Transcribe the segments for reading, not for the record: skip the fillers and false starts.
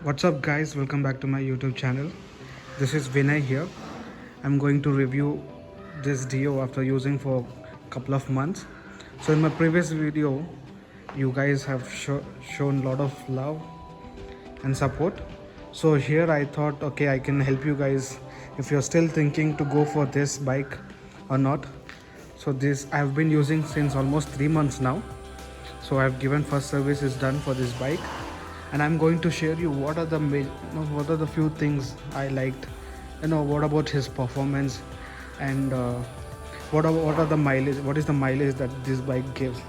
What's up, guys? Welcome back to my YouTube channel. This is Vinay here. I'm going to review this Dio after using for a couple of months. So in my previous video, you guys have shown a lot of love and support. So here I thought, okay, I can help you guys if you're still thinking to go for this bike or not. So this I've been using since almost 3 months now. So I've given first service is done for this bike, and I'm going to share you what are the what are the few things I liked, what about his performance, and what are the mileage, what is the mileage that this bike gives.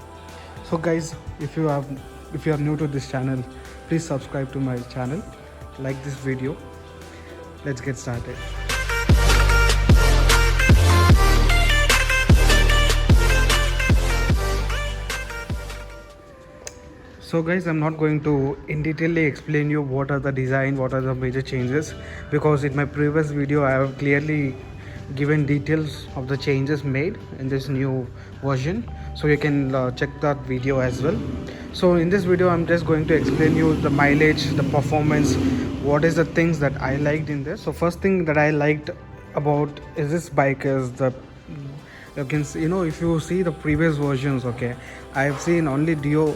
So guys, if you are new to this channel, please subscribe to my channel, like this video. Let's get started. So guys, I'm not going to in detail explain you what are the design, what are the major changes, because in my previous video I have clearly given details of the changes made in this new version, so you can check that video as well. So in this video I'm just going to explain you the mileage, the performance, what is the things that I liked in this. So first thing that I liked about is this bike is the, you can see, if you see the previous versions, okay, I have seen only Dio,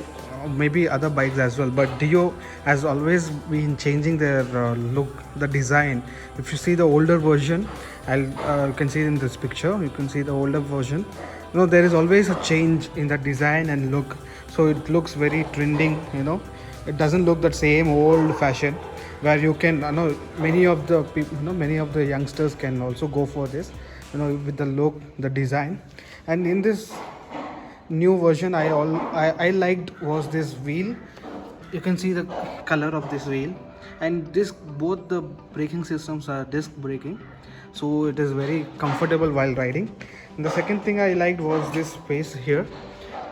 maybe other bikes as well, but Dio has always been changing their look, the design. If you see the older version, you can see in this picture, you can see the older version, there is always a change in the design and look, so it looks very trending. It doesn't look that same old fashion where you can, many of the people, many of the youngsters can also go for this, with the look, the design. And in this new version, I liked was this wheel. You can see the color of this wheel, and this, both the braking systems are disc braking, so it is very comfortable while riding. And the second thing I liked was this space here.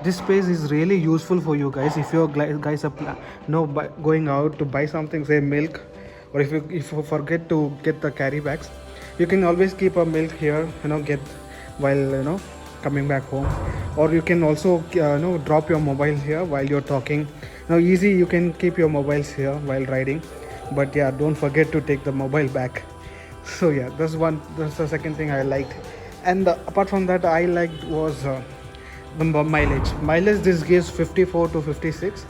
This space is really useful for you guys if you guys are going out to buy something, say milk, or if you forget to get the carry bags, you can always keep a milk here, get while coming back home. Or you can also drop your mobile here while you're talking. Now easy, you can keep your mobiles here while riding, but yeah, don't forget to take the mobile back. So yeah, that's the second thing I liked. And apart from that, I liked was the mileage. This gives 54 to 56.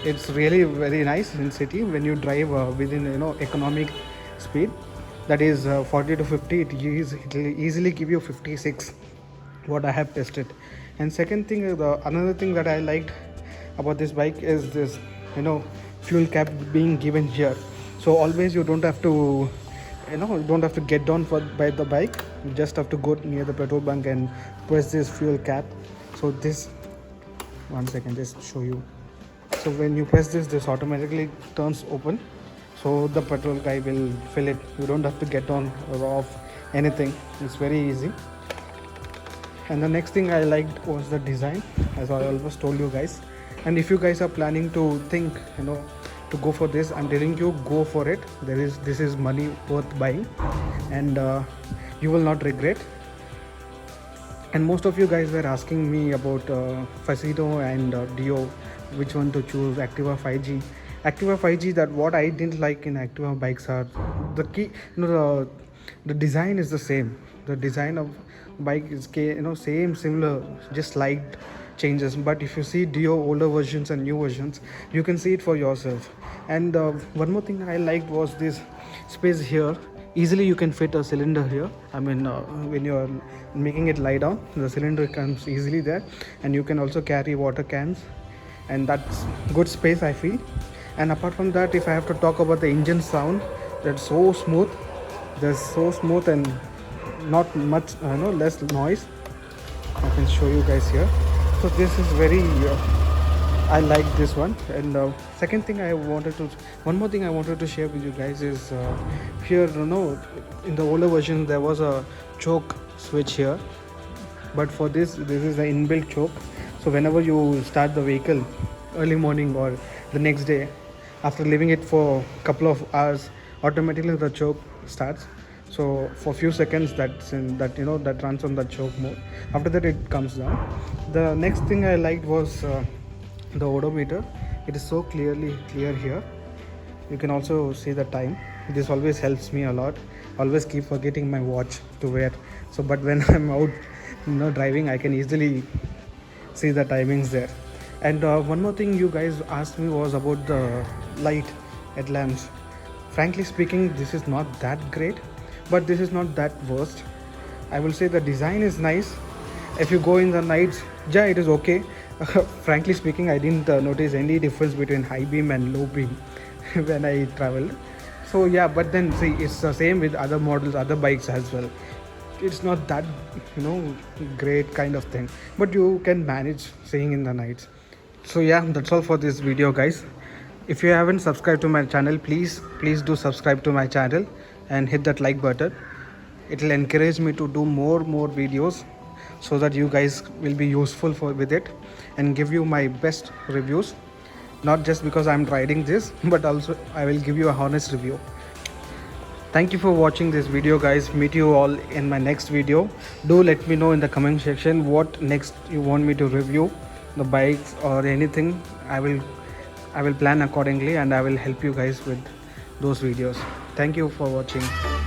It's really very nice in city when you drive within economic speed, that is 40 to 50. It will easily give you 56, what I have tested. And second thing, another thing that I liked about this bike is this fuel cap being given here. So always you don't have to get down by the bike. You just have to go near the petrol bunk and press this fuel cap. So this, one second, just show you. So when you press this automatically turns open, so the petrol guy will fill it. You don't have to get on or off anything. It's very easy. And the next thing I liked was the design, as I always told you guys. And if you guys are planning to think to go for this, I'm telling you, go for it. This is money worth buying, and you will not regret. And most of you guys were asking me about Faceto and Dio, which one to choose, Activa 5G. Activa 5G, that what I didn't like in Activa bikes are the key, the design is the same. The design of bike is same, similar, just slight changes. But if you see Dio older versions and new versions, you can see it for yourself. And one more thing I liked was this space here. Easily you can fit a cylinder here. I mean, when you're making it lie down, the cylinder comes easily there, and you can also carry water cans, and that's good space, I feel. And apart from that, if I have to talk about the engine sound, that's so smooth. That's so smooth and not much, less noise. I can show you guys here. So this is very I like this one. And second thing one more thing I wanted to share with you guys is here, in the older version there was a choke switch here, but for this is the inbuilt choke. So whenever you start the vehicle early morning or the next day, after leaving it for a couple of hours, automatically the choke starts. So for few seconds that runs on the choke mode. After that it comes down. The next thing I liked was the odometer. It is so clear here. You can also see the time. This always helps me a lot. Always keep forgetting my watch to wear. So but when I'm out, driving, I can easily see the timings there. And one more thing you guys asked me was about the light headlamps. Frankly speaking, this is not that great, but this is not that worst. I will say the design is nice. If you go in the nights, yeah, it is okay. Frankly speaking, I didn't notice any difference between high beam and low beam when I traveled. So yeah, but then see, it's the same with other models, other bikes as well. It's not that great kind of thing, but you can manage seeing in the nights. So yeah, that's all for this video, guys. If you haven't subscribed to my channel, please do subscribe to my channel and hit that like button. It will encourage me to do more videos so that you guys will be useful with it and give you my best reviews, not just because I'm riding this, but also I will give you a honest review. Thank you for watching this video, guys. Meet you all in my next video. Do let me know in the comment section what next you want me to review, the bikes or anything. I will plan accordingly and I will help you guys with those videos. Thank you for watching.